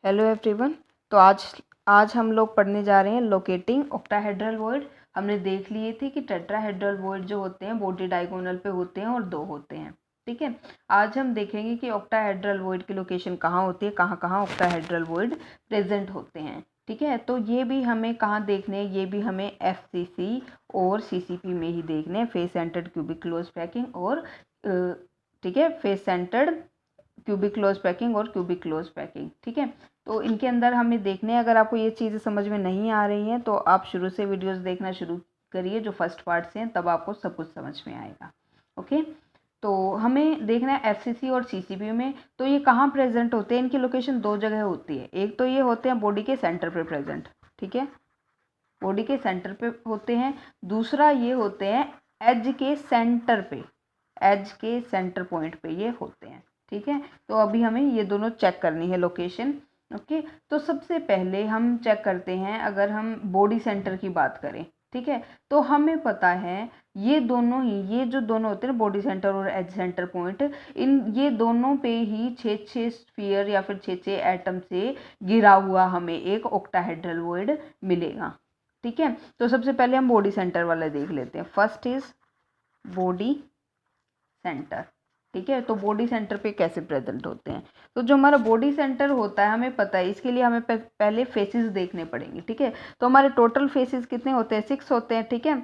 Hello everyone. तो आज हम लोग पढ़ने जा रहे हैं लोकेटिंग ऑक्टाहेड्रल वॉइड। हमने देख लिए थे कि टेट्राहेड्रल वॉइड जो होते हैं बॉडी डायगोनल पे होते हैं और दो होते हैं। ठीक है, आज हम देखेंगे कि ऑक्टाहेड्रल वॉइड की लोकेशन कहाँ होती है, कहाँ कहाँ ऑक्टाहेड्रल वॉइड प्रेजेंट होते हैं। ठीक है, तो ये भी हमें कहाँ देखने हैं, ये भी हमें FCC और CCP में ही देखने हैं, face centred cubic close packing और ठीक है, face centred cubic close packing और क्यूबिक क्लोज पैकिंग। ठीक है, तो इनके अंदर हमें देखने हैं। अगर आपको ये चीज़ें समझ में नहीं आ रही हैं तो आप शुरू से वीडियोस देखना शुरू करिए जो फर्स्ट पार्ट से हैं, तब आपको सब कुछ समझ में आएगा। ओके, तो हमें देखना है FCC और CCP में। तो ये कहाँ प्रेजेंट होते हैं, इनकी लोकेशन दो जगह होती है। एक तो ये होते हैं बॉडी के सेंटर पे प्रेजेंट, ठीक है, बॉडी के सेंटर पे होते हैं। दूसरा ये होते हैं एज के सेंटर पे, एज के सेंटर पॉइंट पे ये होते हैं। ठीक है, तो अभी हमें ये दोनों चेक करनी है लोकेशन। ओके, तो सबसे पहले हम चेक करते हैं, अगर हम बॉडी सेंटर की बात करें, ठीक है, तो हमें पता है ये दोनों ही, ये जो दोनों होते हैं बॉडी सेंटर और एज सेंटर पॉइंट, इन ये दोनों पे ही 6 स्फीयर या फिर 6 एटम से घिरा हुआ हमें एक ऑक्टाहेड्रल वॉइड मिलेगा। ठीक है, तो सबसे पहले हम बॉडी सेंटर वाला देख लेते हैं। First is body centre. ठीक है, तो बॉडी सेंटर पे कैसे प्रेजेंट होते हैं, तो जो हमारा बॉडी सेंटर होता है हमें पता है, इसके लिए हमें पहले फेसेस देखने पड़ेंगे। ठीक है, तो हमारे टोटल फेसेस कितने होते हैं, 6 होते हैं। ठीक है,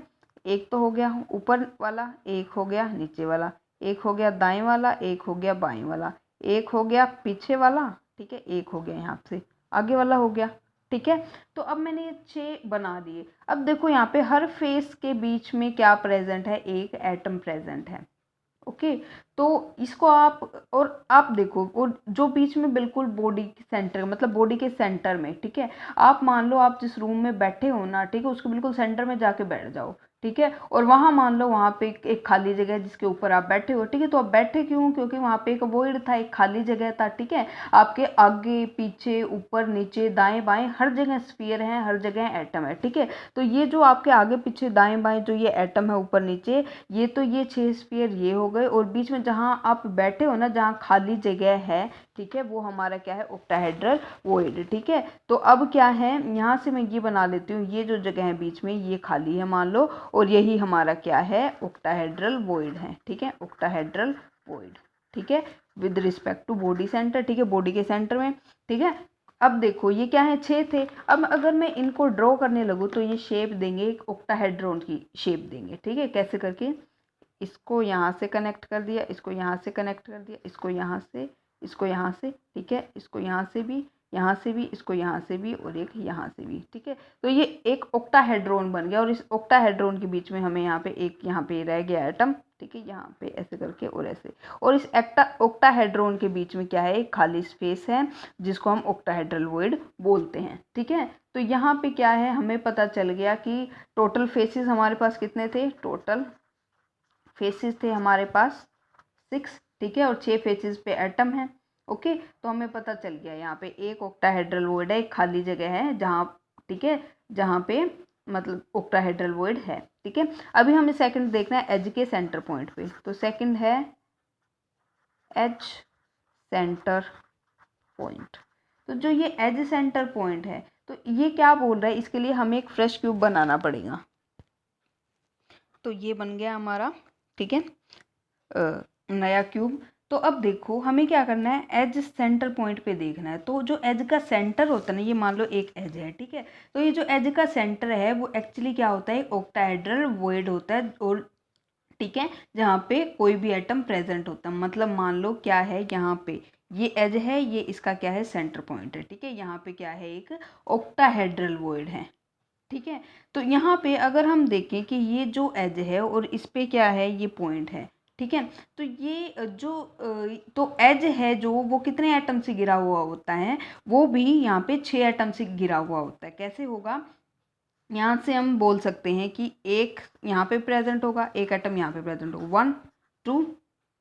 एक तो हो गया ऊपर वाला, एक हो गया नीचे वाला, एक हो गया दाएं वाला, एक हो गया बाएं वाला, एक हो गया पीछे वाला, ठीक है, एक हो गया यहाँ से आगे वाला हो गया। ठीक है, तो अब मैंने ये 6 बना दिए। अब देखो यहाँ पे हर फेस के बीच में क्या प्रेजेंट है, एक एटम प्रेजेंट है। ओके, तो इसको आप देखो, और जो बीच में बिल्कुल बॉडी के सेंटर, मतलब बॉडी के सेंटर में, ठीक है, आप मान लो आप जिस रूम में बैठे हो ना, ठीक है, उसके बिल्कुल सेंटर में जाके बैठ जाओ। ठीक है, और वहां मान लो वहां पे एक खाली जगह है जिसके ऊपर आप बैठे हो। ठीक है, तो आप बैठे क्यों, क्योंकि वहां पे एक वॉइड था, एक खाली जगह था। ठीक है, आपके आगे पीछे ऊपर नीचे दाएं बाएं हर जगह स्फीयर है, हर जगह एटम है। ठीक है, तो ये जो आपके आगे पीछे दाएं बाएं जो ये एटम है ऊपर नीचे, ये तो ये 6 स्फीयर ये हो गए, और बीच में जहाँ आप बैठे हो ना, जहाँ खाली जगह है, ठीक है, वो हमारा क्या है, ऑक्टाहेड्रल वॉइड। ठीक है, तो अब क्या है, यहाँ से मैं ये बना लेती हूँ, ये जो जगह है बीच में ये खाली है मान लो, और यही हमारा क्या है, ऑक्टाहेड्रल वॉइड है। ठीक है, ऑक्टाहेड्रल वॉइड। ठीक है, with respect to body centre. ठीक है, बॉडी के सेंटर में। ठीक है, अब देखो ये क्या है, 6 थे। अब अगर मैं इनको ड्रॉ करने लगूँ तो ये शेप देंगे, एक ऑक्टाहेड्रॉन की शेप देंगे। ठीक है, कैसे करके, इसको यहाँ से कनेक्ट कर दिया, इसको यहाँ से कनेक्ट कर दिया, इसको यहाँ से, इसको यहाँ से, ठीक है, इसको यहाँ से भी, यहाँ से भी, इसको यहाँ से भी, और एक यहाँ से भी। ठीक है, तो ये एक ऑक्टाहेड्रॉन बन गया, और इस ऑक्टाहेड्रॉन के बीच में हमें यहाँ पे एक, यहाँ पे रह गया एटम। ठीक है, यहाँ पे ऐसे करके और ऐसे, और इस ऑक्टाहेड्रॉन के बीच में क्या है, एक खाली स्पेस है जिसको हम ऑक्टाहेड्रल वॉइड बोलते हैं। ठीक है, तो यहाँ पे क्या है, हमें पता चल गया कि टोटल फेसेस हमारे पास कितने थे, टोटल फेसेस थे हमारे पास 6। ठीक है, और 6 फेसेस पे एटम है। ओके, तो हमें पता चल गया यहाँ पे एक ऑक्टाहेड्रल वॉइड है, एक खाली जगह है जहाँ, ठीक है, जहाँ पे मतलब ऑक्टाहेड्रल वॉइड है। ठीक है, अभी हमें सेकंड देखना है एज के सेंटर पॉइंट पे। तो सेकंड है एज सेंटर पॉइंट। तो जो ये एज सेंटर पॉइंट है, तो ये क्या बोल रहा है, इसके लिए हमें एक फ्रेश क्यूब बनाना पड़ेगा। तो ये बन गया हमारा, ठीक है, नया क्यूब। तो अब देखो हमें क्या करना है, एज सेंटर पॉइंट पे देखना है। तो जो एज का सेंटर होता है ना, ये मान लो एक एज है, ठीक है, तो ये जो एज का सेंटर है वो एक्चुअली क्या होता है, ऑक्टाहेड्रल वॉइड होता है, और ठीक है, जहाँ पे कोई भी एटम प्रेजेंट होता है। मतलब मान लो क्या है, यहाँ पे ये एज है, ये इसका क्या है, सेंटर पॉइंट है। ठीक है, यहाँ पे क्या है, एक ऑक्टाहेड्रल वॉइड है। ठीक है, तो यहाँ पे अगर हम देखें कि ये जो एज है और इस पे क्या है, ये पॉइंट है। ठीक है, तो ये जो तो एज है जो, वो कितने एटम से घिरा हुआ होता है, वो भी यहाँ पे 6 एटम से घिरा हुआ होता है। कैसे होगा, यहाँ से हम बोल सकते हैं कि एक यहाँ पे प्रेजेंट होगा, एक एटम यहाँ पे प्रेजेंट होगा, 1 2।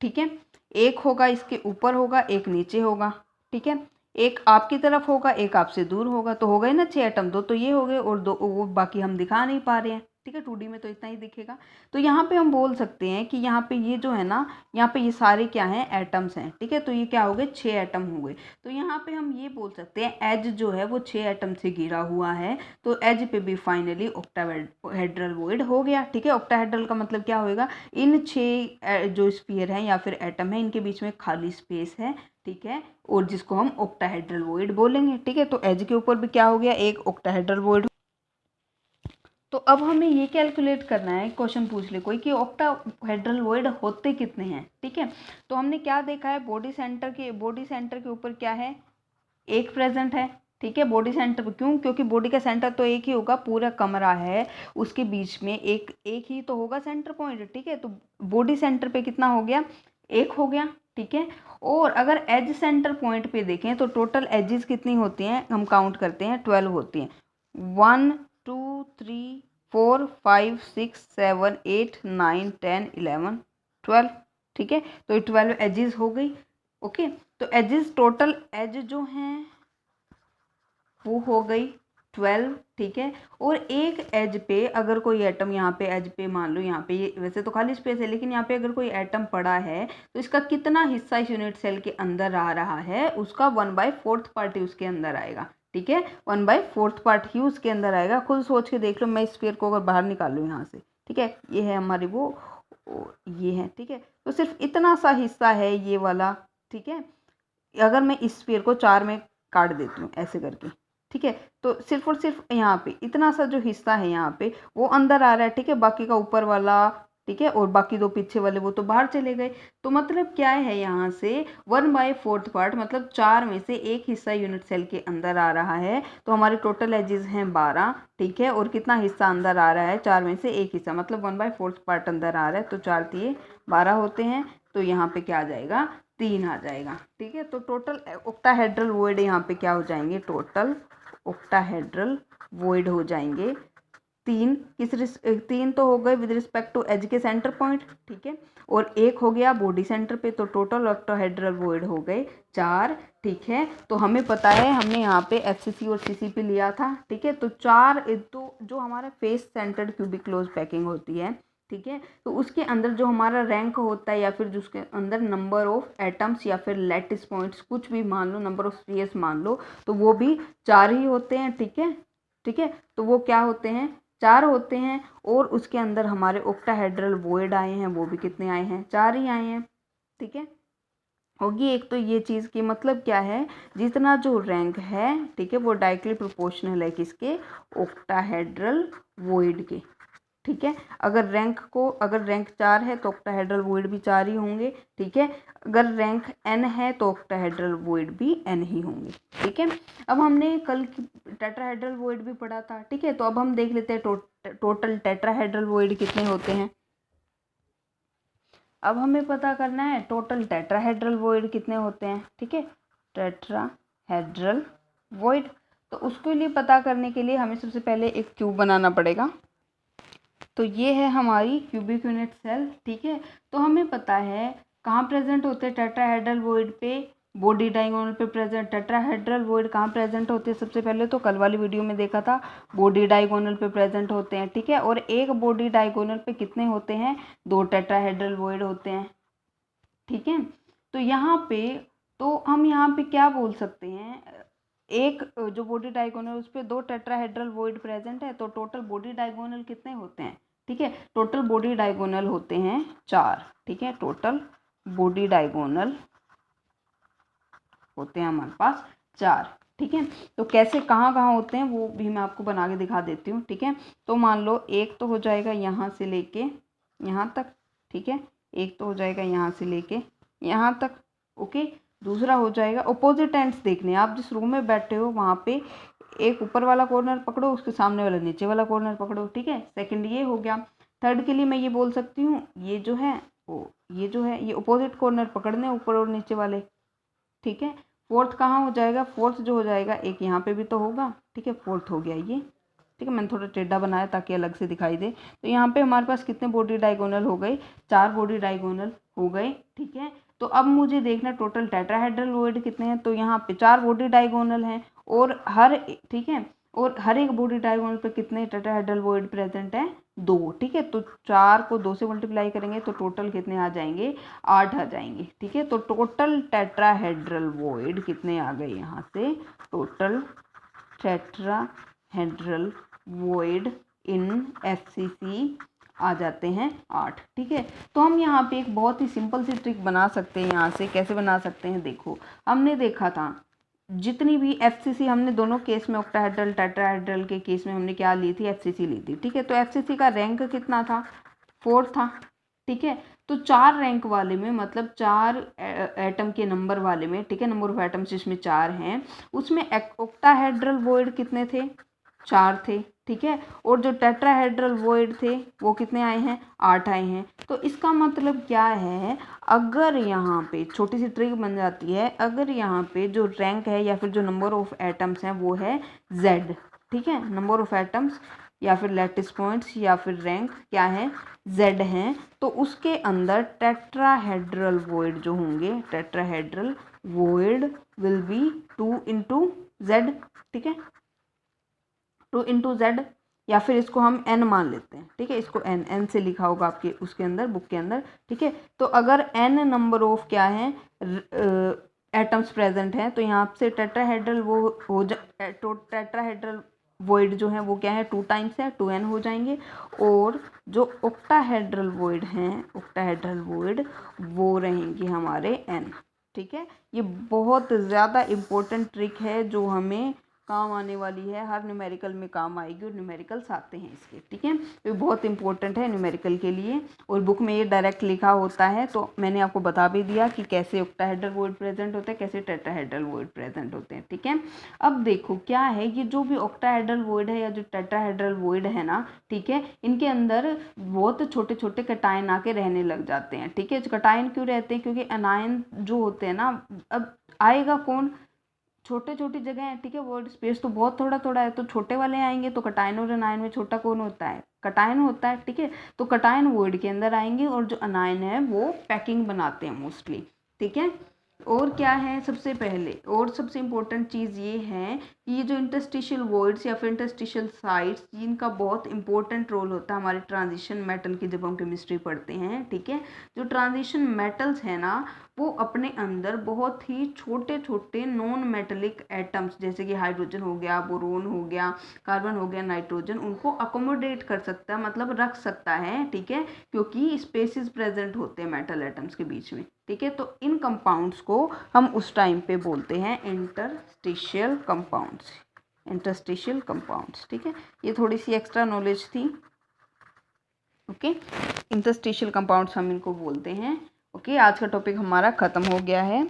ठीक है, एक होगा इसके ऊपर होगा, एक नीचे होगा। ठीक है, एक आपकी तरफ होगा, एक आपसे दूर होगा, तो हो गए ना 6 एटम, दो तो ये हो गए और दो वो बाकी हम दिखा नहीं पा रहे हैं। ठीक है, 2D में तो इतना ही दिखेगा। तो यहाँ पे हम बोल सकते हैं कि यहाँ पे ये जो है ना, यहाँ पे ये सारे क्या हैं, एटम्स हैं, ठीक है। तो ये क्या हो गए, 6 एटम हो गए। तो यहाँ पे हम ये बोल सकते हैं एज जो है वो 6 एटम से घिरा हुआ है, तो एज पे भी फाइनली ऑक्टाहेड्रल वॉइड हो गया, ठीक है। ऑक्टाहेड्रल का मतलब क्या होएगा, इन 6 जो स्फीयर हैं या फिर एटम है, इनके बीच में खाली स्पेस है, ठीक है, और जिसको हम ऑक्टाहेड्रल वॉइड बोलेंगे, ठीक है। तो एज के ऊपर भी क्या हो गया, एक ऑक्टाहेड्रल वॉइड। तो अब हमें ये कैलकुलेट करना है, क्वेश्चन पूछ ले कोई कि ऑक्टाहेड्रल वॉइड होते कितने हैं, ठीक है। तो हमने क्या देखा है, बॉडी सेंटर के ऊपर क्या है, एक प्रेजेंट है, ठीक है। बॉडी सेंटर पर क्यों, क्योंकि बॉडी का सेंटर तो एक ही होगा, पूरा कमरा है, उसके बीच में एक ही तो होगा सेंटर पॉइंट, ठीक है। तो बॉडी सेंटर पे कितना हो गया, एक हो गया, ठीक है। और अगर एज सेंटर पॉइंट पे देखें तो टोटल एजेस कितनी होती हैं, हम काउंट करते हैं 12 होती हैं, 1 2 3 4 5 6 7 8 9 10 11 12, ठीक है। तो ये 12 एजेस हो गई, ओके। तो एजेस टोटल एज जो हैं वो हो गई 12, ठीक है। और एक एज पे अगर कोई एटम यहाँ पे एज पे, मान लो यहाँ पे ये वैसे तो खाली स्पेस है, लेकिन यहाँ पे अगर कोई एटम पड़ा है तो इसका कितना हिस्सा इस यूनिट सेल के अंदर आ रहा है, उसका 1/4 पार्ट ही उसके अंदर आएगा, ठीक है। 1/4 पार्ट ही उसके अंदर आएगा। खुद सोच के देख लो, मैं स्फीयर को अगर बाहर निकालूँ यहाँ से, ठीक है, ये है हमारी वो ये है, ठीक है। तो सिर्फ इतना सा हिस्सा है ये वाला, ठीक है। अगर मैं इस स्फीयर को 4 में काट देती हूँ ऐसे करके, ठीक है, तो सिर्फ और सिर्फ यहाँ पे इतना सा जो हिस्सा है यहाँ पे वो अंदर आ रहा है, ठीक है। बाकी का ऊपर वाला, ठीक है, और बाकी 2 पीछे वाले वो तो बाहर चले गए। तो मतलब क्या है, यहाँ से 1/4 पार्ट मतलब 4 में से एक हिस्सा यूनिट सेल के अंदर आ रहा है। तो हमारे टोटल एजेस हैं 12, ठीक है। और कितना हिस्सा अंदर आ रहा है, 4 में से एक हिस्सा, मतलब 1/4 पार्ट अंदर आ रहा है। तो 4 3 12 होते हैं, तो यहाँ पे क्या आ जाएगा, 3 आ जाएगा, ठीक है। तो टोटल ऑक्टाहेड्रल वॉइड यहाँ पे क्या हो जाएंगे, टोटल ऑक्टाहेड्रल वॉइड हो जाएंगे 3, 3 तो हो गए विद रिस्पेक्ट टू एज के सेंटर पॉइंट, ठीक है, और एक हो गया बॉडी सेंटर पे। तो टोटल ऑक्टाहेड्रल वॉइड हो गए 4, ठीक है। तो हमें पता है, हमने यहाँ पे एफसीसी और सीसीपी लिया था, ठीक है। तो 4 तो जो हमारा face centred cubic close packing होती है, ठीक है, तो उसके अंदर जो हमारा रैंक होता है या फिर जिसके अंदर नंबर ऑफ एटम्स या फिर लैटिस पॉइंट्स कुछ भी मान लो, नंबर ऑफ स्फीयर्स मान लो, तो वो भी 4 ही होते हैं, ठीक है, ठीक है। तो वो क्या होते हैं, 4 होते हैं। और उसके अंदर हमारे ऑक्टाहेड्रल वॉइड आए हैं, वो भी कितने आए हैं, 4 ही आए हैं, ठीक है। होगी एक तो ये चीज़ की मतलब क्या है, जितना जो रैंक है, ठीक है, वो डायरेक्टली प्रोपोर्शनल है किसके, ऑक्टाहेड्रल वॉइड के, ठीक है। अगर रैंक 4 है तो ऑक्टाहेड्रल वॉइड भी 4 ही होंगे, ठीक है। अगर रैंक n है तो ऑक्टाहेड्रल वॉइड भी n ही होंगे, ठीक है। अब हमने कल टेट्राहेड्रल वॉइड भी पढ़ा था, ठीक है। तो अब हम देख लेते हैं टोटल टेट्राहेड्रल वॉइड कितने होते हैं। अब हमें पता करना है टोटल टेट्राहेड्रल वॉइड कितने होते हैं, ठीक है, टेट्राहेड्रल वॉइड। तो उसके लिए पता करने के लिए हमें सबसे पहले एक क्यूब बनाना पड़ेगा। तो ये है हमारी क्यूबिक यूनिट सेल, ठीक है। तो हमें पता है कहाँ प्रेजेंट होते हैं टेट्राहेड्रल वॉइड पे, बॉडी डायगोनल पे प्रेजेंट। टेट्राहेड्रल वॉइड कहाँ प्रेजेंट होते हैं, सबसे पहले तो कल वाली वीडियो में देखा था, बॉडी डायगोनल पे प्रेजेंट होते हैं, ठीक है। और एक बॉडी डायगोनल पे कितने होते हैं, 2 टेट्राहेड्रल वॉइड होते हैं, ठीक है। तो यहाँ पे तो हम यहाँ पे क्या बोल सकते हैं, एक जो बॉडी डायगोनल उस पर 2 टेट्राहेड्रल वॉइड प्रेजेंट है, तो टोटल बॉडी डायगोनल कितने होते हैं, ठीक है। टोटल बॉडी डायगोनल होते हैं 4, ठीक है। टोटल बॉडी डायगोनल होते हैं हमारे पास 4, ठीक है। तो कैसे कहाँ कहाँ होते हैं वो भी मैं आपको बना के दिखा देती हूँ, ठीक है। तो मान लो एक तो हो जाएगा यहाँ से लेके यहाँ तक, ठीक है। एक तो हो जाएगा यहाँ से लेके यहाँ तक, ओके। दूसरा हो जाएगा अपोजिट एंड्स देखने, आप जिस रूम में बैठे हो वहाँ पे एक ऊपर वाला कॉर्नर पकड़ो, उसके सामने वाला नीचे वाला कॉर्नर पकड़ो, ठीक है। सेकंड ये हो गया। थर्ड के लिए मैं ये बोल सकती हूँ, ये जो है ये अपोजिट कॉर्नर पकड़ने ऊपर और नीचे वाले, ठीक है। फोर्थ कहाँ हो जाएगा, फोर्थ जो हो जाएगा एक यहाँ पे भी तो होगा, ठीक है। फोर्थ हो गया ये, ठीक है। मैंने थोड़ा टेढ़ा बनाया ताकि अलग से दिखाई दे। तो यहाँ पे हमारे पास कितने बॉडी डायगोनल हो गए, 4 बॉडी डायगोनल हो गए, ठीक है। तो अब मुझे देखना टोटल टेट्राहेड्रल वॉइड कितने हैं। तो यहाँ पे 4 बॉडी डायगोनल हैं और ठीक है, और हर एक बॉडी डायगोनल पे कितने टेट्राहेड्रल वॉइड प्रेजेंट है, 2, ठीक है। तो 4 को 2 से मल्टीप्लाई करेंगे तो टोटल कितने आ जाएंगे, 8 आ जाएंगे, ठीक है। तो टोटल टेट्राहेड्रल वॉइड कितने आ गए यहाँ से, टोटल टेट्राहेड्रल वॉइड इन FCC आ जाते हैं 8, ठीक है। तो हम यहाँ पे एक बहुत ही सिंपल सी ट्रिक बना सकते हैं। यहाँ से कैसे बना सकते हैं, देखो हमने देखा था जितनी भी FCC हमने दोनों केस में, ऑक्टाहेड्रल टेट्राहेड्रल के केस में हमने क्या ली थी, FCC ली थी, ठीक है। तो FCC का रैंक कितना था, 4 था, ठीक है। तो 4 रैंक वाले में, मतलब 4 एटम के नंबर वाले में, ठीक है, नंबर ऑफ एटम्स जिसमें 4 हैं, उसमें ऑक्टाहेड्रल वॉइड कितने थे, 4 थे, ठीक है। और जो टेट्राहेड्रल वॉइड थे वो कितने आए हैं, 8 आए हैं। तो इसका मतलब क्या है, अगर यहाँ पे छोटी सी ट्रिक बन जाती है, अगर यहाँ पे जो रैंक है या फिर जो नंबर ऑफ एटम्स हैं वो है Z, ठीक है, नंबर ऑफ एटम्स या फिर लैटिस पॉइंट्स या फिर रैंक क्या है, Z हैं, तो उसके अंदर टेट्राहेड्रल वॉइड जो होंगे, tetrahedral void will be 2 into Z, ठीक है, 2 into Z, या फिर इसको हम n मान लेते हैं, ठीक है, इसको n से लिखा होगा आपके उसके अंदर, बुक के अंदर, ठीक है। तो अगर n नंबर ऑफ क्या है एटम्स प्रेजेंट हैं, तो यहाँ से टेट्राहेड्रल वो हो टेट्राहेड्रल वॉइड जो है वो क्या है, 2 टाइम्स है, 2n हो जाएंगे। और जो ऑक्टाहेड्रल वॉइड हैं, ऑक्टाहेड्रल वॉइड वो रहेंगे हमारे n, ठीक है। ये बहुत ज़्यादा इम्पोर्टेंट ट्रिक है जो हमें काम आने वाली है, हर न्यूमेरिकल में काम आएगी और न्यूमेरिकल्स आते हैं इसके, ठीक है। तो बहुत इंपॉर्टेंट है न्यूमेरिकल के लिए, और बुक में ये डायरेक्ट लिखा होता है। तो मैंने आपको बता भी दिया कि कैसे ऑक्टाहेड्रल वॉइड प्रेजेंट होते हैं, कैसे टेट्राहेड्रल वॉइड प्रेजेंट होते हैं, ठीक है। अब देखो क्या है, ये जो भी ऑक्टाहेड्रल वॉइड है या जो टेट्राहेड्रल वॉइड है ना, ठीक है, इनके अंदर बहुत छोटे छोटे कटायन आके रहने लग जाते हैं, ठीक है। कटायन क्यों रहते हैं, क्योंकि अनायन जो होते हैं ना, अब आएगा कौन, छोटे छोटी जगह है, ठीक है, वर्ड स्पेस तो बहुत थोड़ा थोड़ा है, तो छोटे वाले आएंगे। तो कटायन और अनायन में छोटा कौन होता है, कटायन होता है, ठीक है। तो कटायन वॉइड के अंदर आएंगे, और जो अनायन है वो पैकिंग बनाते हैं मोस्टली, ठीक है। और क्या है, सबसे पहले और सबसे इम्पोर्टेंट चीज़ ये है कि ये जो इंटरस्टिशियल वॉइड्स या फिर इंटरस्टिशियल साइट्स, इनका बहुत इंपॉर्टेंट रोल होता है हमारे ट्रांजिशन मेटल की जब हम केमिस्ट्री पढ़ते हैं, ठीक है। जो ट्रांजिशन मेटल्स है ना, वो अपने अंदर बहुत ही छोटे छोटे नॉन मेटलिक एटम्स, जैसे कि हाइड्रोजन हो गया, बोरोन हो गया, कार्बन हो गया, नाइट्रोजन, उनको अकोमोडेट कर सकता है, मतलब रख सकता है, ठीक है, क्योंकि स्पेसिस प्रेजेंट होते हैं मेटल एटम्स के बीच में, ठीक है। तो इन कंपाउंड्स को हम उस टाइम पे बोलते हैं इंटरस्टिशियल कंपाउंड्स, इंटरस्टिशियल कंपाउंड्स, ठीक है। ये थोड़ी सी एक्स्ट्रा नॉलेज थी, ओके। इंटरस्टिशियल कंपाउंड्स हम इनको बोलते हैं, ओके। आज का टॉपिक हमारा ख़त्म हो गया है।